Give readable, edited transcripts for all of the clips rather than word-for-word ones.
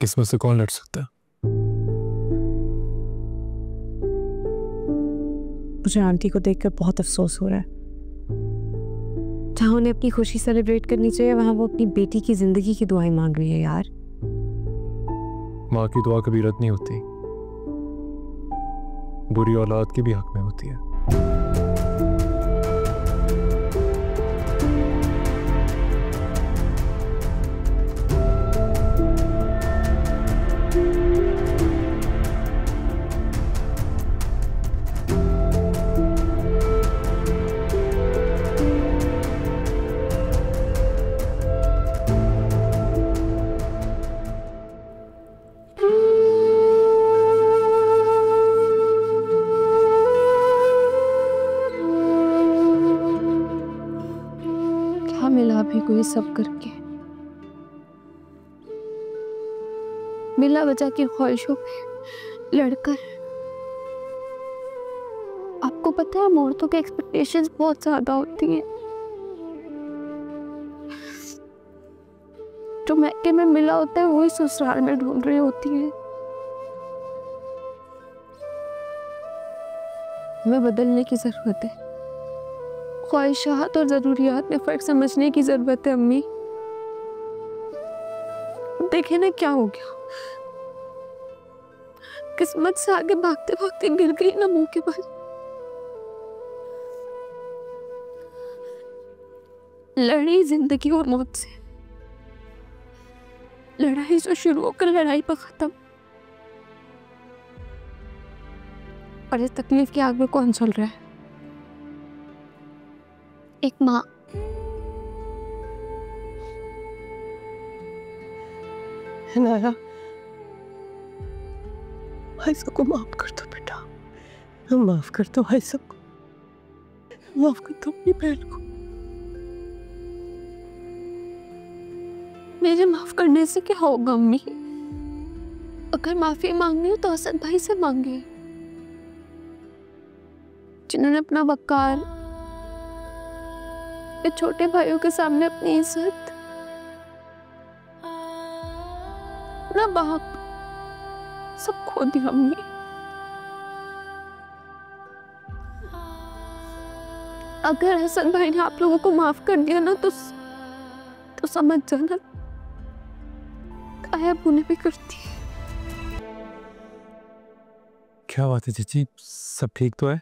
किस्मत से कौन लड़ सकता है? मुझे आंटी को देखकर बहुत अफसोस हो रहा है। जहाँ उन्हें अपनी खुशी सेलिब्रेट करनी चाहिए, वहाँ वो अपनी बेटी की जिंदगी की दुआएं मांग रही है यार। माँ की दुआ कभी रद्द नहीं होती, बुरी औलाद के भी हक में होती है। मिला भी कोई सब करके, मिला बचा की ख्वाहिशों पे लड़कर। आपको पता है, औरतों के एक्सपेक्टेशंस बहुत ज्यादा होती हैं। जो मैके में मिला होता है वही ससुराल में ढूंढ रही होती है। हमें बदलने की जरूरत है। ख्वाहिशात और जरूरियात में फर्क समझने की जरूरत है अम्मी। देखे ना क्या हो गया, किस्मत से आगे भागते भागते गिर गई ना मुंह के बल। लड़ी जिंदगी और मौत से, लड़ाई जो शुरू होकर लड़ाई पर खत्म। और इस तकलीफ की आग में कौन चल रहा है? एक माँ। नाया, आयशा को माफ कर दो बेटा, माफ कर दो आयशा को, माफ कर दो अपनी बहन को। मेरे माफ करने से क्या होगा अम्मी? अगर माफी मांगनी हो तो असद भाई से मांगे, जिन्होंने अपना वकार, ये छोटे भाइयों के सामने अपनी इज्जत, अपना बाप सब खो दिया अम्मी। अगर हसन भाई ने आप लोगों को माफ कर दिया ना तो समझ जाना काया पुण्य भी करती है। क्या बात है चाची, सब ठीक तो है?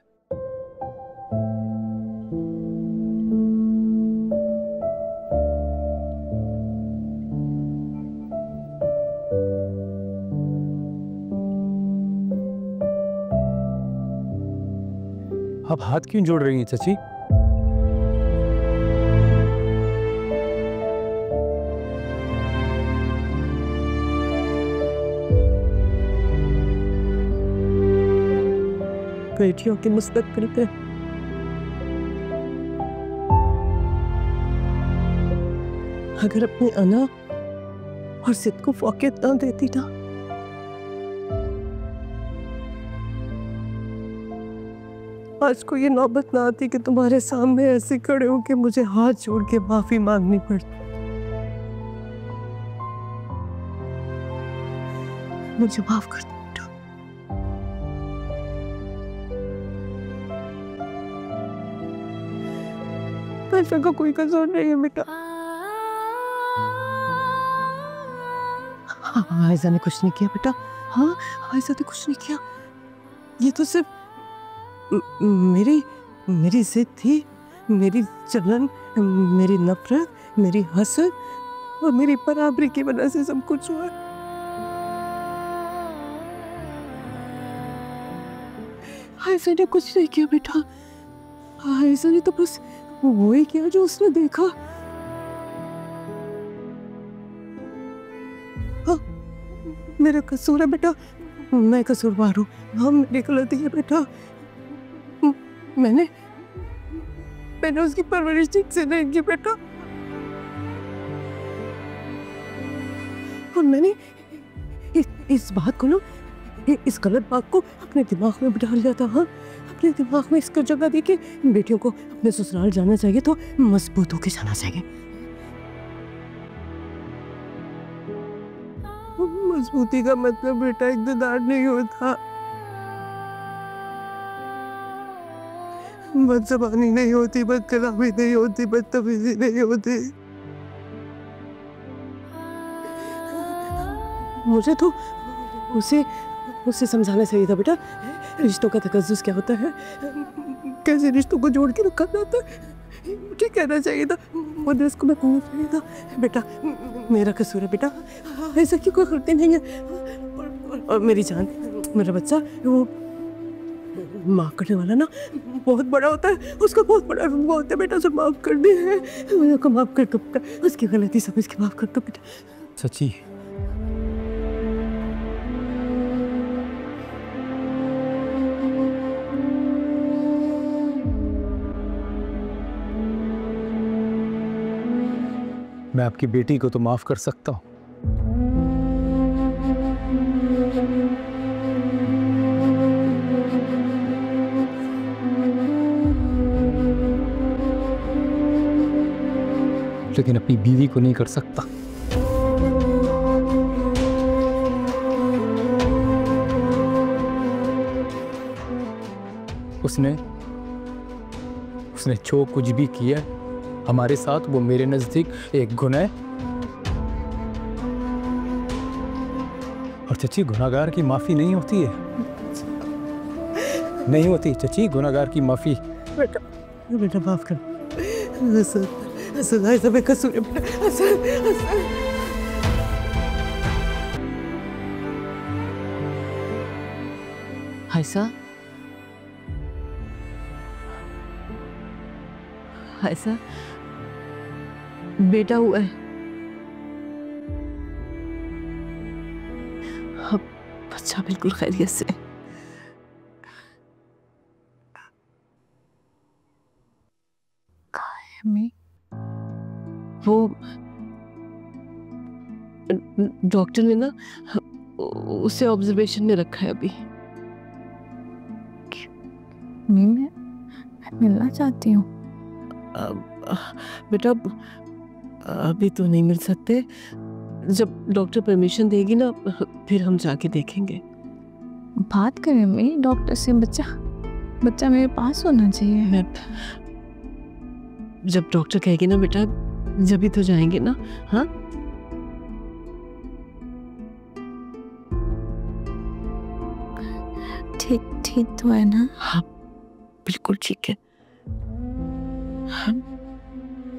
आप हाथ क्यों जोड़ रही हैं चाची? बेटियों के मुस्तकबिल पे अगर अपनी अना और जिद को फौकियत ना देती ना, आज को ये नौबत ना आती कि तुम्हारे सामने ऐसे खड़े हो के मुझे हाथ जोड़ के माफी मांगनी पड़ती। मुझे माफ कर दो बेटा। आयशा का कोई कसूर नहीं है बेटा। हाँ, आयशा ने कुछ नहीं किया बेटा। हाँ, आयशा ने कुछ नहीं किया। ये तो सिर्फ मेरी जिद थी, मेरी जलन, मेरी नफरत, मेरी हसद और मेरी बराबरी की वजह से सब कुछ हुआ। आयशा ने कुछ नहीं किया बेटा। आयशा ने तो बस वही किया जो उसने देखा। हाँ, मेरा कसूर है बेटा, मैं कसूरवार हूँ। हाँ, मेरी गलती है बेटा। मैंने उसकी परवरिश ठीक से नहीं की बेटा। और मैंने इस बात को ना, इस गलत बात को अपने दिमाग में बिठा लिया था। हाँ, अपने दिमाग में इसको जगह दी कि बेटियों को अपने ससुराल जाना चाहिए तो मजबूत होके जाना चाहिए। मजबूती का मतलब बेटा इक़्तिदार नहीं होता, बदज़बानी नहीं होती, बदकलामी नहीं होती, बदतमीज़ी नहीं होती। मुझे तो उसे समझाना चाहिए था बेटा, रिश्तों का तकज़्ज़ुज़ क्या होता है, कैसे रिश्तों को जोड़ के रखा जाता है, मुझे कहना चाहिए था, मुझे इसको मैं कहना चाहिए था। बेटा मेरा कसूर है बेटा, ऐसा क्यों कोई गलती नहीं है। और मेरी जान, मेरा बच्चा वो माफ़ करने वाला ना बहुत बड़ा होता है, उसका बहुत बड़ा रुतबा होता है बेटा, उसे माफ़ कर दे, उसको माफ़ कर दो बेटा, उसकी गलती समझ के माफ़ कर दो बेटा। सच्ची मैं आपकी बेटी को तो माफ कर सकता हूँ, लेकिन अपनी बीवी को नहीं कर सकता। उसने जो कुछ भी किया हमारे साथ, वो मेरे नजदीक एक गुनाह है। और चची, गुनाहगार की माफी नहीं होती है, नहीं होती चची, गुनाहगार की माफी। बेटा बेटा माफ कर, ऐसा बेकसूर है बेटा, ऐसा ऐसा बेटा हुआ है, अब बच्चा बिल्कुल खैरियत से। वो डॉक्टर ने ना उसे ऑब्जर्वेशन में रखा है अभी। मैं मिलना चाहती हूँ। बेटा अभी तो नहीं मिल सकते, जब डॉक्टर परमिशन देगी ना फिर हम जाके देखेंगे। बात करें अम्मी डॉक्टर से, बच्चा मेरे पास होना चाहिए। जब डॉक्टर कहेगी ना बेटा, जब ही तो जाएंगे ना। हाँ ठीक तो है ना? हाँ बिल्कुल ठीक है।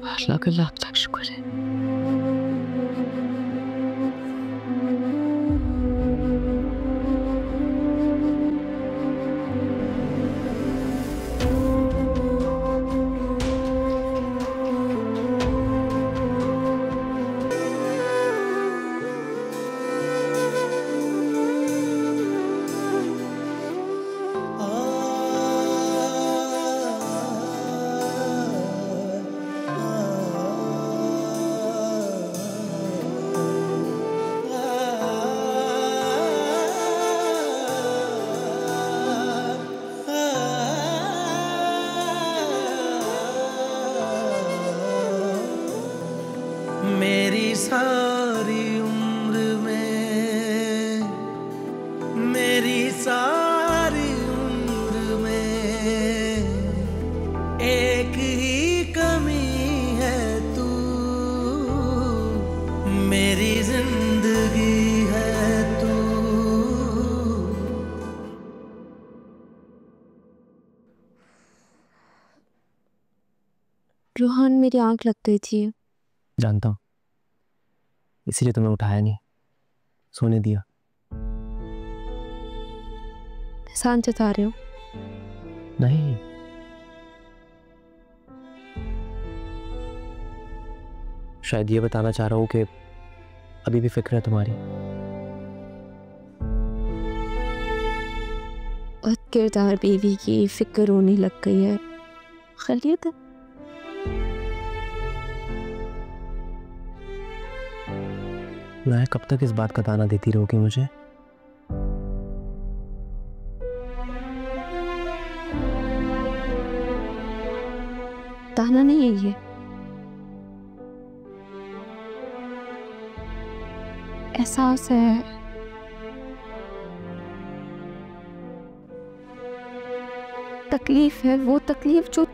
अल्लाह का लाख लाख शुक्र है। मेरी सारी उम्र में, मेरी सारी उम्र में एक ही कमी है तू, मेरी जिंदगी है तू। रोहान, मेरी आंख लग गई थी। जानता हूँ, इसीलिए तुम्हें उठाया नहीं, सोने दिया। एहसान जता रहे हो? नहीं, शायद ये बताना चाह रहा हूँ कि अभी भी फिक्र है तुम्हारी। किरदार बीवी की फिक्र होने लग गई है। खैरियत है? मैं कब तक इस बात का ताना देती रहोगी मुझे? ताना नहीं है ये, एहसास है तकलीफ है वो तकलीफ जो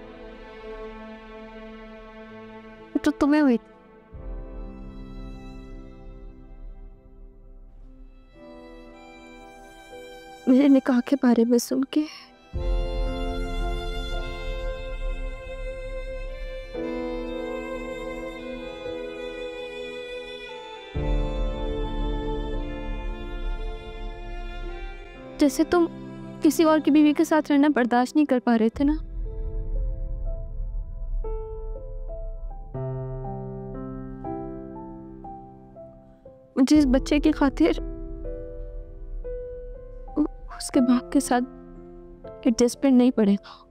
तुम्हें हुई। मेरे निकाह के बारे में सुन के जैसे तुम किसी और की बीवी के साथ रहना बर्दाश्त नहीं कर पा रहे थे ना, मुझे इस बच्चे की खातिर उसके बाप के साथ एडजस्टमेंट नहीं पड़ेगा।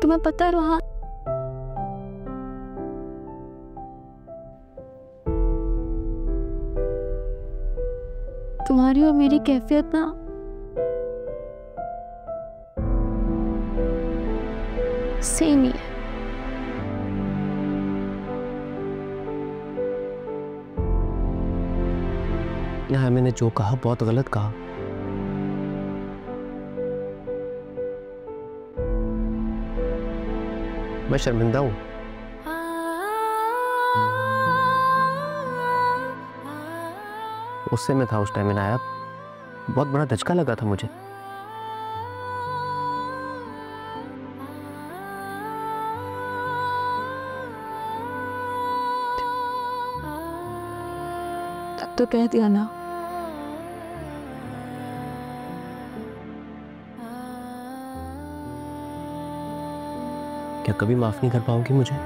तुम्हें पता है वहां तुम्हारी और मेरी कैफियत ना सेम ही है। यहाँ मैंने जो कहा बहुत गलत कहा। मैं शर्मिंदा हूं। उससे मैं था उस टाइम में आया, बहुत बड़ा धचका लगा था मुझे। तब तो कह दिया ना। क्या कभी माफ नहीं कर पाओगी मुझे?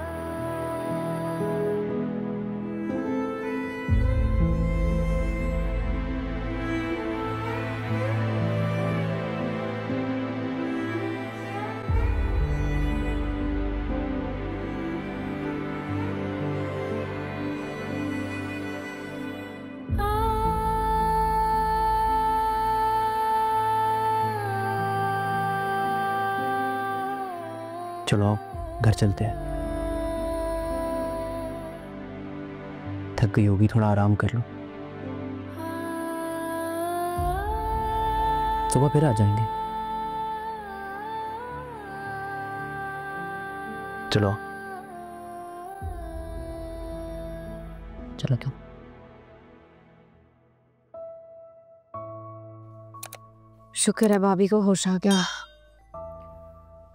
चलो आओ, घर चलते हैं। थक गई होगी, थोड़ा आराम कर लो, सुबह फिर आ जाएंगे। चलो चलो। क्यों? शुक्र है भाभी को होश आ गया।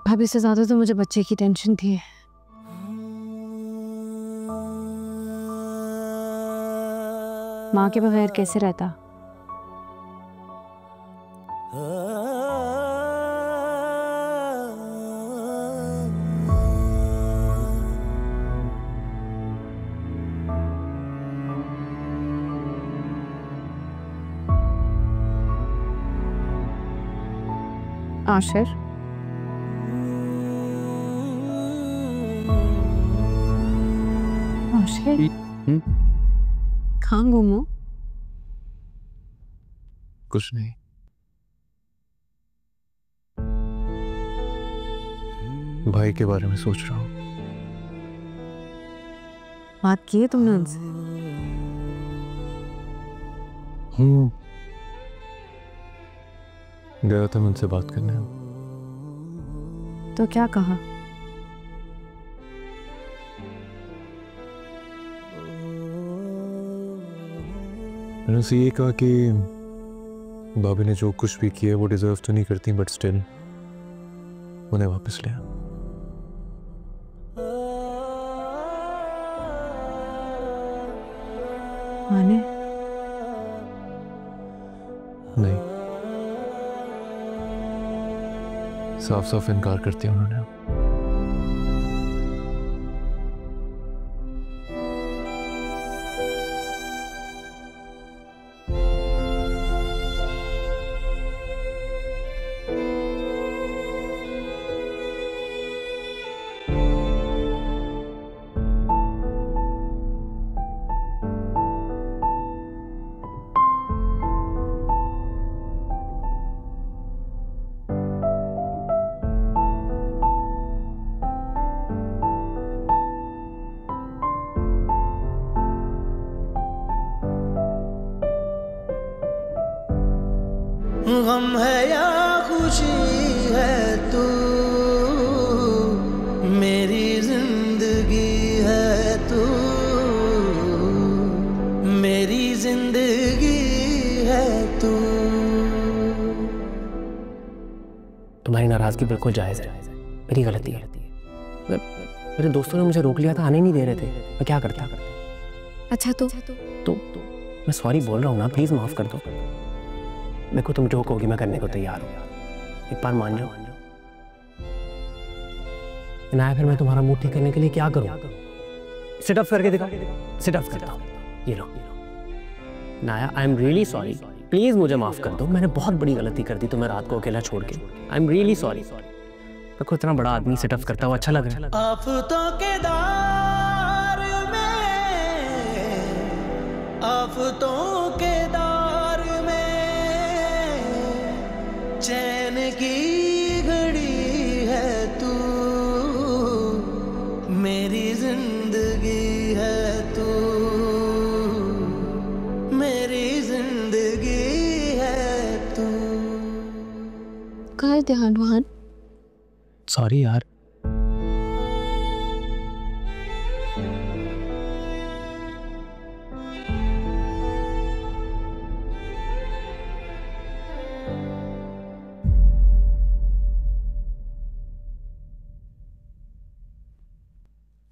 भाभी से ज्यादा तो मुझे बच्चे की टेंशन थी। माँ के बगैर कैसे रहता। आशिर कहाँ घूमो? कुछ नहीं। भाई के बारे में सोच रहा हूँ। बात की है तुमने उनसे? गया था मैं उनसे बात करने। तो क्या कहा? मैंने उनसे ये कहा कि भाभी ने जो कुछ भी किया वो डिजर्व तो नहीं करती, बट स्टिल उन्हें वापस लिया। माने? नहीं, साफ साफ इनकार करती उन्होंने। गम है या खुशी है तू, मेरी जिंदगी है तू, मेरी जिंदगी है तू। तुम्हारी नाराजगी बिल्कुल जायज़ है, मेरी गलती है। मेरे दोस्तों ने मुझे रोक लिया था, आने नहीं दे रहे थे, मैं क्या करता। अच्छा तो मैं सॉरी बोल रहा हूँ ना, प्लीज माफ कर दो। मेरे को तुम जो कहोगी मैं करने को तैयार हूँ, एक बार मान जाओ। ना फिर मैं तुम्हारा मूड ठीक करने के लिए क्या करूँ? सिट अप करके दिखा। सिट अप करता हूँ, ये लो। नाया, I am really sorry, please मुझे माफ कर दो। मैंने बहुत बड़ी गलती कर दी तुम्हें रात को अकेला छोड़ के। I am really sorry. मेरे को इतना बड़ा आदमी सिट अप करता हुआ अच्छा लग रहा है। आफतों के दार में, आफतों के दार में चैन की घड़ी है तू, मेरी जिंदगी है तू, मेरी जिंदगी है तू। कहाँ है ध्यान वहान? सॉरी यार।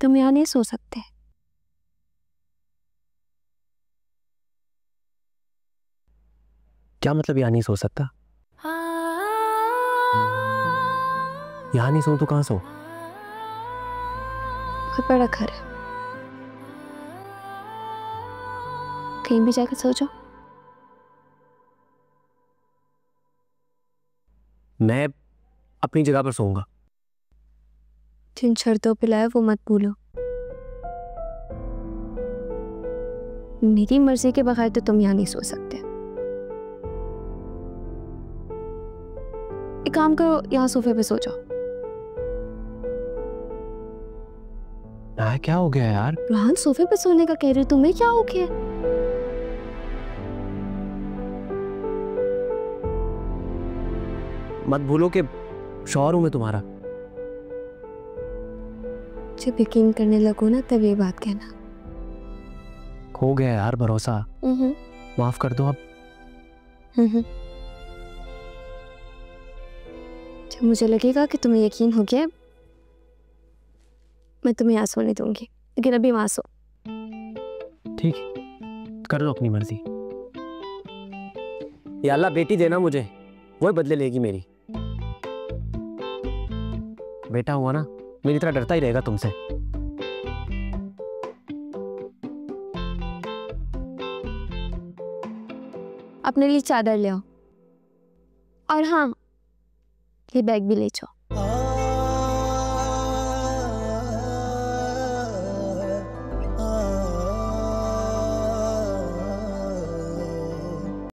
तुम यहाँ नहीं सो सकते? क्या मतलब यहाँ नहीं सो सकता? यहाँ नहीं सो तो कहाँ सो? बहुत बड़ा घर है, कहीं भी जाकर सो जाओ। मैं अपनी जगह पर सोऊंगा। जिन शर्तों पे लाया वो मत भूलो। मेरी मर्जी के बगैर तो तुम यहाँ नहीं सो सकते। एक काम करो, यहाँ सोफे पे सो जाओ। क्या हो गया यार? रोहन, सोफे पे सोने का कह रही हो, तुम्हें क्या हो गया? मत भूलो कि शौहर हूं मैं तुम्हारा। जब यकीन करने लगो ना तब ये बात कहना। खो गया यार भरोसा, माफ कर दो अब। जब मुझे लगेगा कि तुम्हें यकीन हो गया, मैं तुम्हें यहाँ सोने दूंगी, लेकिन अभी वहां सो। ठीक, कर लो अपनी मर्जी। या अल्लाह बेटी देना मुझे, वही बदले लेगी मेरी। बेटा हुआ ना, मेरी तरह डरता ही रहेगा तुमसे। अपने लिए चादर ले आओ, और हाँ, ये बैग भी ले जाओ।